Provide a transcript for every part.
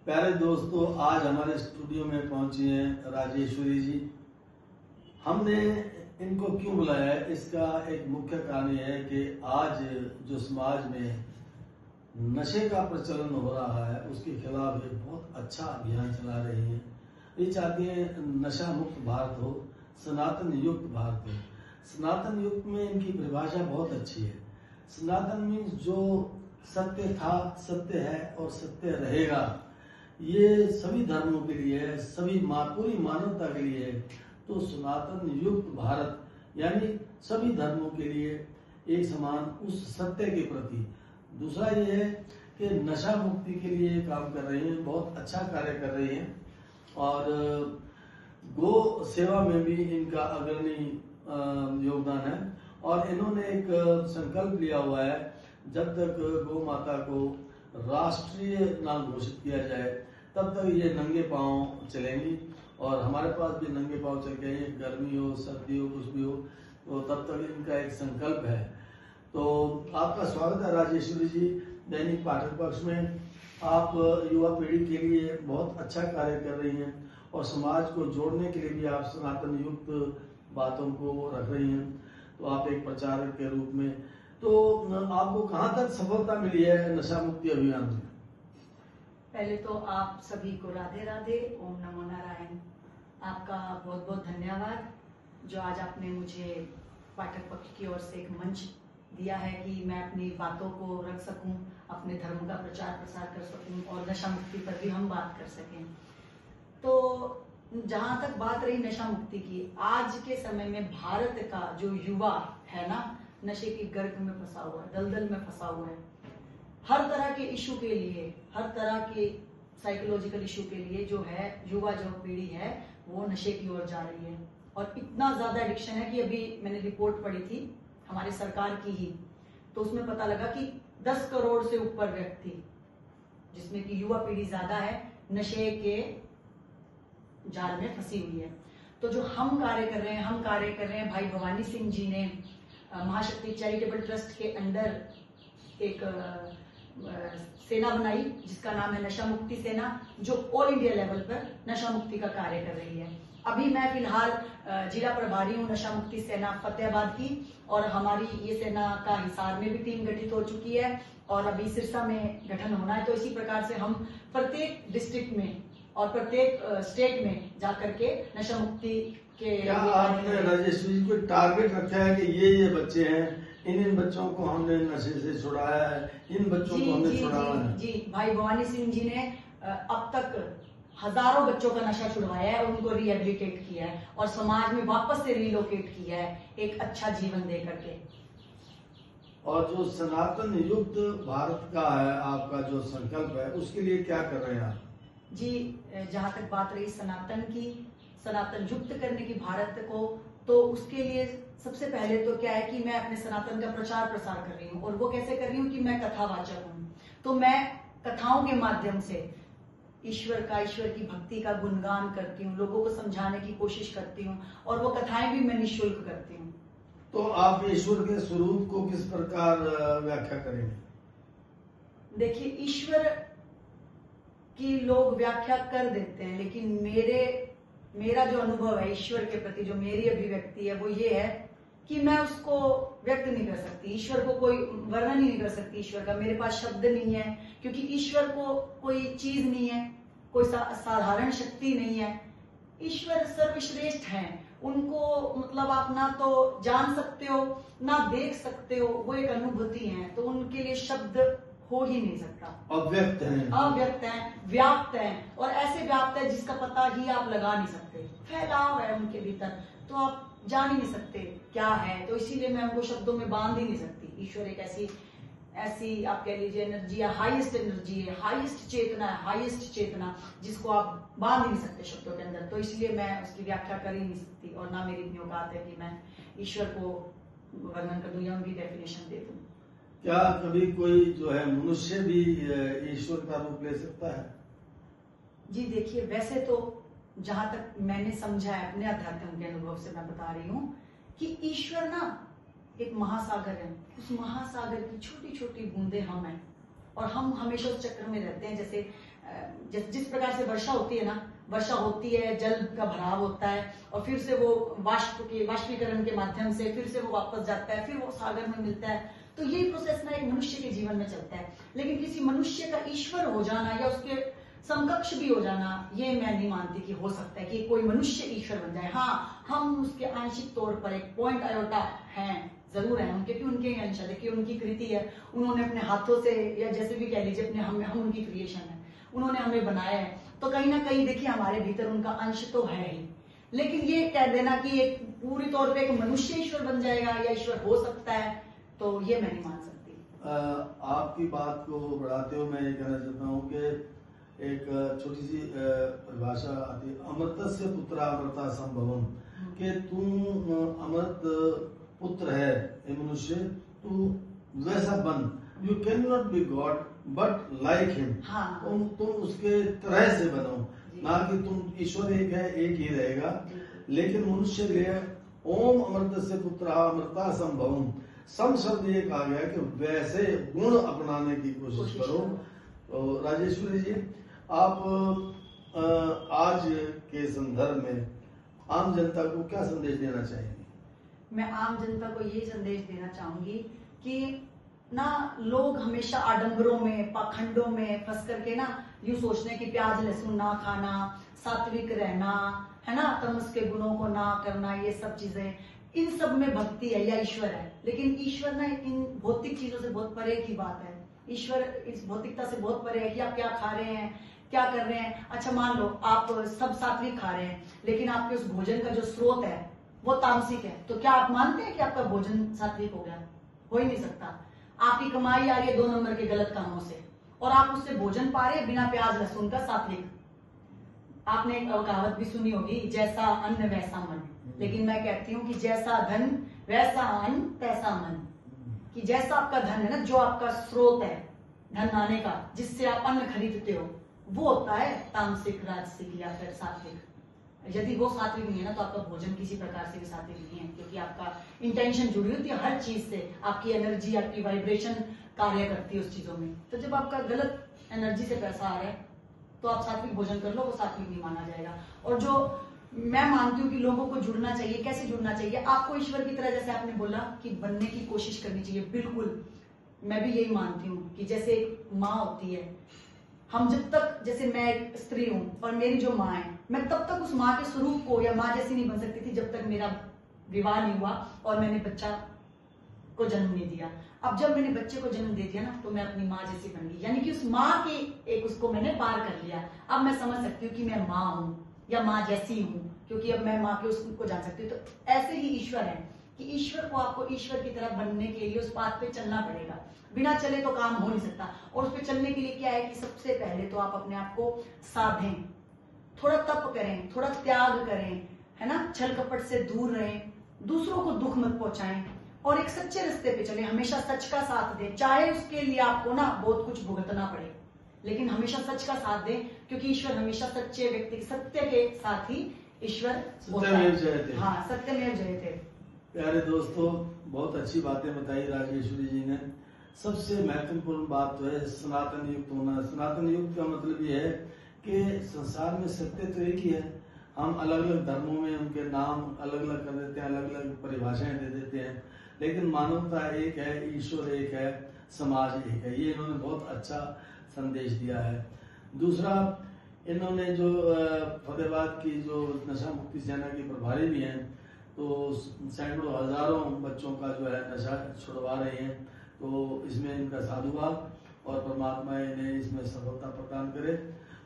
प्यारे दोस्तों, आज हमारे स्टूडियो में पहुंची हैं राजेश्वरी जी। हमने इनको क्यों बुलाया है, इसका एक मुख्य कारण यह है कि आज जो समाज में नशे का प्रचलन हो रहा है उसके खिलाफ एक बहुत अच्छा अभियान चला रही हैं। ये चाहती हैं नशा मुक्त भारत हो, सनातन युक्त भारत हो। सनातन युक्त में इनकी परिभाषा बहुत अच्छी है। सनातन मीन्स जो सत्य था, सत्य है और सत्य रहेगा। ये सभी धर्मों के लिए है, सभी पूरी मानवता के लिए है। तो सनातन युक्त भारत यानी सभी धर्मों के लिए एक समान उस सत्य के प्रति। दूसरा ये है कि नशा मुक्ति के लिए काम कर रही हैं, बहुत अच्छा कार्य कर रही हैं और गो सेवा में भी इनका अग्रणी योगदान है। और इन्होंने एक संकल्प लिया हुआ है, जब तक गौ माता को राष्ट्रीय ना घोषित किया जाए तब तक ये नंगे पांव चलेंगी। और हमारे पास भी नंगे पांव चल के आइए, गर्मी हो सर्दी हो कुछ भी हो, तो तब तक इनका एक संकल्प है। तो आपका स्वागत है राजेश्वरी जी दैनिक पाठक पक्ष में। आप युवा पीढ़ी के लिए बहुत अच्छा कार्य कर रही हैं और समाज को जोड़ने के लिए भी आप सनातन युक्त बातों को रख रही हैं। तो आप एक प्रचारक के रूप में, तो आपको कहाँ तक सफलता मिली है नशा मुक्ति अभियान में? पहले तो आप सभी को राधे राधे, ओम नमो नारायण। आपका बहुत बहुत धन्यवाद जो आज आपने मुझे पाठक पक्ष की ओर से एक मंच दिया है कि मैं अपनी बातों को रख सकूं, अपने धर्म का प्रचार प्रसार कर सकूं और नशा मुक्ति पर भी हम बात कर सकें। तो जहां तक बात रही नशा मुक्ति की, आज के समय में भारत का जो युवा है ना, नशे की गर्क में फंसा हुआ है, दलदल में फंसा हुआ है। हर तरह के इशू के लिए, हर तरह के साइकोलॉजिकल इशू के लिए जो है युवा जो पीढ़ी है वो नशे की ओर जा रही है। और इतना ज्यादा एडिक्शन है कि अभी मैंने रिपोर्ट पढ़ी थी हमारी सरकार की ही, तो उसमें पता लगा कि 10 करोड़ से ऊपर व्यक्ति, जिसमें कि युवा पीढ़ी ज्यादा है, नशे के जाल में फंसी हुई है। तो जो हम कार्य कर रहे हैं भाई भवानी सिंह जी ने महाशक्ति चैरिटेबल ट्रस्ट के अंडर एक सेना बनाई जिसका नाम है नशा मुक्ति सेना, जो ऑल इंडिया लेवल पर नशा मुक्ति का कार्य कर रही है। अभी मैं फिलहाल जिला प्रभारी हूँ नशा मुक्ति सेना फतेहाबाद की, और हमारी ये सेना का हिसार में भी टीम गठित हो चुकी है और अभी सिरसा में गठन होना है। तो इसी प्रकार से हम प्रत्येक डिस्ट्रिक्ट में और प्रत्येक स्टेट में जाकर के नशा मुक्ति के। क्या आपने राजेश्वरी जी को टारगेट रखा है कि ये बच्चे हैं, इन बच्चों को हमने नशे से छुड़ाया है, इन बच्चों को हमने छुड़ाया है? जी, भाई भवानी सिंह जी ने अब तक हजारों बच्चों का नशा छुड़वाया है, उनको रिहेबिलिटेट किया है और समाज में वापस से रिलोकेट किया है एक अच्छा जीवन दे करके। और जो सनातन युक्त भारत का है आपका जो संकल्प है, उसके लिए क्या कर रहे हैं आप? जी, जहां तक बात रही सनातन की, सनातन युक्त करने की भारत को, तो उसके लिए सबसे पहले तो क्या है कि मैं अपने सनातन का प्रचार प्रसार कर रही हूँ। और वो कैसे कर रही हूँ कि मैं कथावाचक हूँ, तो मैं कथाओं के माध्यम से ईश्वर की भक्ति का गुणगान करती हूँ, लोगों को समझाने की कोशिश करती हूँ और वो कथाएं भी मैं निःशुल्क करती हूँ। तो आप ईश्वर के स्वरूप को किस प्रकार व्याख्या करेंगे? देखिए, ईश्वर की लोग व्याख्या कर देते हैं, लेकिन मेरा जो अनुभव है ईश्वर के प्रति, जो मेरी अभिव्यक्ति है, वो ये है कि मैं उसको व्यक्त नहीं कर सकती। ईश्वर को कोई वर्णन ही नहीं कर सकती ईश्वर का, मेरे पास शब्द नहीं है, क्योंकि ईश्वर को कोई चीज नहीं है, कोई साधारण शक्ति नहीं है। ईश्वर सर्वश्रेष्ठ हैं, उनको मतलब आप ना तो जान सकते हो ना देख सकते हो, वो एक अनुभूति है, तो उनके लिए शब्द हो ही नहीं सकता। अव्यक्त है, व्याप्त है, और ऐसे व्याप्त है जिसका पता ही आप लगा नहीं सकते। फैलाव है उनके भीतर, तो आप जान ही नहीं सकते क्या है। तो इसीलिए मैं उनको शब्दों में बांध ही नहीं सकती। ईश्वर एक ऐसी आप कह लीजिए एनर्जी है, हाईएस्ट एनर्जी है, हाईएस्ट चेतना है, हाईएस्ट चेतना, जिसको आप बांध ही नहीं सकते शब्दों के अंदर। तो इसलिए मैं उसकी व्याख्या कर ही नहीं सकती, और ना मेरी इतनी औकात है कि मैं ईश्वर को वर्णन कर दूं या उनकी डेफिनेशन दे दूं। क्या कभी कोई जो है मनुष्य भी ईश्वर का रूप ले सकता है? जी देखिए, वैसे तो जहां तक मैंने समझा है अपने अध्यात्म के अनुभव से मैं बता रही हूँ कि ईश्वर ना एक महासागर है। उस महासागर की छोटी छोटी बूंदे हम हैं, और हम हमेशा उस चक्र में रहते हैं। जैसे जिस प्रकार से वर्षा होती है ना, वर्षा होती है, जल का भराव होता है और फिर से वो वाष्पीकरण के माध्यम से फिर से वो वापस जाता है, फिर वो सागर में मिलता है। तो यही प्रोसेस ना एक मनुष्य के जीवन में चलता है। लेकिन किसी मनुष्य का ईश्वर हो जाना या उसके समकक्ष भी हो जाना, ये मैं नहीं मानती कि हो सकता है कि कोई मनुष्य ईश्वर बन जाए। हाँ, हम उसके आंशिक तौर पर एक पॉइंट आयोटा हैं, जरूर है उनके, क्योंकि उनके अंश है, देखिए उनकी कृति है, उन्होंने अपने हाथों से या जैसे भी कह लीजिए अपने हम उनकी क्रिएशन है, उन्होंने हमें बनाया है। तो कहीं ना कहीं देखिए हमारे भीतर उनका अंश तो है ही। लेकिन ये कह देना कि एक पूरी तौर पे एक मनुष्य ईश्वर बन जाएगा या ईश्वर हो सकता है, तो ये मैं नहीं मान सकती। आपकी बात को बढ़ाते हुए मैं ये कहना चाहता हूँ कि एक छोटी सी परिभाषा आती है, अमृतस्य पुत्रा अमृता संभवम, कि तू अमृत पुत्र है ये मनुष्य, तू वैसा बन, you can not be God but like him. तुम उसके तरह से बनो, ना कि तुम ईश्वर एक है, एक ही रहेगा। लेकिन मनुष्य के लिए ओम अमृतस्य पुत्रा अमृता संभवम, सम शब्द ये कहा गया कि वैसे गुण अपनाने की कोशिश करो। तो राजेश्वरी जी, आप आज के संदर्भ में आम जनता को क्या संदेश देना चाहेंगे? मैं आम जनता को ये संदेश देना चाहूंगी कि ना लोग हमेशा आडंबरों में, पाखंडों में फंस करके ना यूं सोचते हैं कि प्याज लहसुन ना खाना, सात्विक रहना, है ना, तमस के गुणों को ना करना, ये सब चीजें, इन सब में भक्ति है या ईश्वर है। लेकिन ईश्वर ना इन भौतिक चीजों से बहुत परे की बात है। ईश्वर इस भौतिकता से बहुत परे है कि आप क्या खा रहे हैं, क्या कर रहे हैं। अच्छा मान लो आप सब सात्विक खा रहे हैं, लेकिन आपके उस भोजन का जो स्रोत है वो तामसिक है, तो क्या आप मानते हैं कि आपका भोजन सात्विक हो गया? हो ही नहीं सकता। आपकी कमाई आ रही है 2 नंबर के गलत कामों से और आप उससे भोजन पा रहे हैं बिना प्याज लहसुन का, सात्विक। आपने कहावत भी सुनी होगी, जैसा अन्न वैसा मन। लेकिन मैं कहती हूँ कि जैसा धन वैसा अन्न तैसा मन, कि जैसा आपका धन है ना, जो आपका स्रोत है धन आने का, जिससे आप अन्न खरीदते हो, वो होता है तामसिक, राजसिक या फिर सात्विक। यदि वो सात्विक नहीं है ना, तो आपका भोजन किसी प्रकार से भी सात्विक नहीं है, क्योंकि आपका इंटेंशन जुड़ी होती है हर चीज से, आपकी एनर्जी, आपकी वाइब्रेशन कार्य करती है उस चीजों में। तो जब आपका गलत एनर्जी से पैसा आ रहा है तो आप सात्विक भोजन कर लो, वो सात्विक नहीं माना जाएगा। और जो मैं मानती हूँ कि लोगों को जुड़ना चाहिए, कैसे जुड़ना चाहिए? आपको ईश्वर की तरह, जैसे आपने बोला कि बनने की कोशिश करनी चाहिए, बिल्कुल मैं भी यही मानती हूँ कि जैसे एक माँ होती है, हम जब तक, जैसे मैं एक स्त्री हूँ और मेरी जो माँ है, मैं तब तक उस माँ के स्वरूप को या माँ जैसी नहीं बन सकती थी जब तक मेरा विवाह नहीं हुआ और मैंने बच्चा को जन्म नहीं दिया। अब जब मैंने बच्चे को जन्म दे दिया ना, तो मैं अपनी माँ जैसी बन गई, यानी कि उस माँ की एक उसको मैंने पार कर लिया। अब मैं समझ सकती हूँ कि मैं माँ हूँ या माँ जैसी हूँ, क्योंकि अब मैं माँ के उसको जान सकती हूँ। तो ऐसे ही ईश्वर है कि ईश्वर को, आपको ईश्वर की तरह बनने के लिए उस बात पे चलना पड़ेगा। बिना चले तो काम हो नहीं सकता। और उस पर चलने के लिए क्या है कि सबसे पहले तो आप अपने आप को साधें, थोड़ा तप करें, थोड़ा त्याग करें, है ना, छल कपट से दूर रहें, दूसरों को दुख मत पहुंचाएं और एक सच्चे रास्ते पे चलें। हमेशा सच का साथ दें, चाहे उसके लिए आपको ना बहुत कुछ भुगतना पड़े, लेकिन हमेशा सच का साथ दें, क्योंकि ईश्वर हमेशा सच्चे व्यक्ति, सत्य के साथ ही ईश्वर होता है। हाँ, सत्यमेव जयते। प्यारे दोस्तों, बहुत अच्छी बातें बताई राजेश्वरी जी ने। सबसे महत्वपूर्ण बात तो है सनातन युक्त होना। सनातन युक्त का मतलब ये है कि संसार में सत्य तो एक ही है, हम अलग अलग धर्मों में उनके नाम अलग अलग कर देते हैं, अलग अलग परिभाषाएं दे देते हैं, लेकिन मानवता एक है, ईश्वर एक है, समाज एक है। ये इन्होंने बहुत अच्छा संदेश दिया है। दूसरा, इन्होंने जो फतेहाबाद की जो नशा मुक्ति सेना की प्रभारी भी हैं, तो सैकड़ों हजारों बच्चों का जो है नशा छुड़वा रहे हैं। तो इसमें इनका साधुवाद और परमात्मा इन्हें इसमें सफलता प्रदान करे।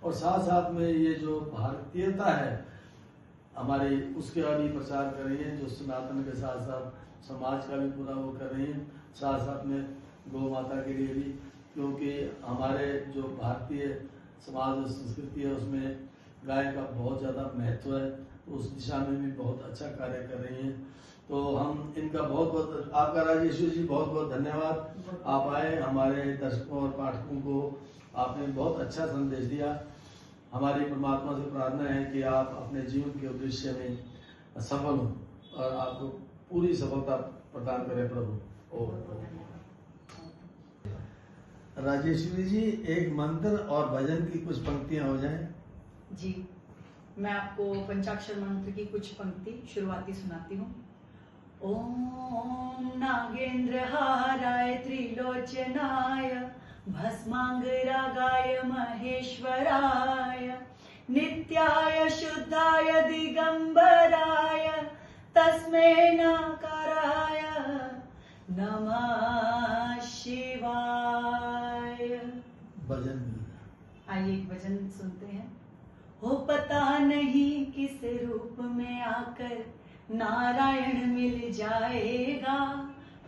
और साथ साथ में ये जो भारतीयता है हमारी, उसके भी प्रचार कर रही है, जो सनातन के साथ साथ समाज का भी पूरा वो कर रही है, साथ साथ में गौ माता के लिए भी, क्योंकि हमारे जो भारतीय समाज और संस्कृति है उसमें गाय का बहुत ज़्यादा महत्व है, तो उस दिशा में भी बहुत अच्छा कार्य कर रही हैं। तो हम इनका बहुत बहुत, आपका राजेश्वरी जी बहुत बहुत धन्यवाद। आप आए, हमारे दर्शकों और पाठकों को आपने बहुत अच्छा संदेश दिया। हमारी परमात्मा से प्रार्थना है कि आप अपने जीवन के उद्देश्य में सफल हों और आपको पूरी सफलता प्रदान करें प्रभु। राजेश्वरी जी, एक मंत्र और भजन की कुछ पंक्तियां हो जाएं। जी, मैं आपको पंचाक्षर मंत्र की कुछ पंक्ति शुरुआती सुनाती हूँ। ओम नागेंद्र हाराय त्रिलोचनाय भस्मांगरागाय महेश्वराय नित्याय शुद्धाय दिगंबराय तस्मै नकाराय नमः शिवाय। भजन आइए एक भजन सुनते हैं। हो पता नहीं किस रूप में आकर नारायण मिल जाएगा,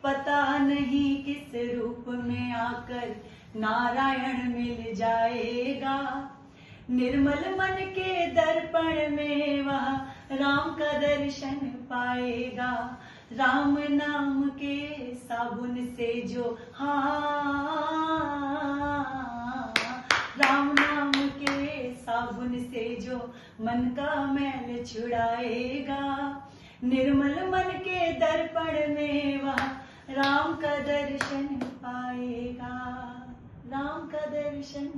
पता नहीं किस रूप में आकर नारायण मिल जाएगा। निर्मल मन के दर्पण में वह राम का दर्शन पाएगा। राम नाम के साबुन से जो राम नाम के साबुन से जो मन का मैल छुड़ाएगा। निर्मल मन के दर्पण में वह राम का दर्शन पाएगा, राम का दर्शन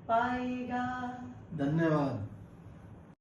पाएगा। धन्यवाद।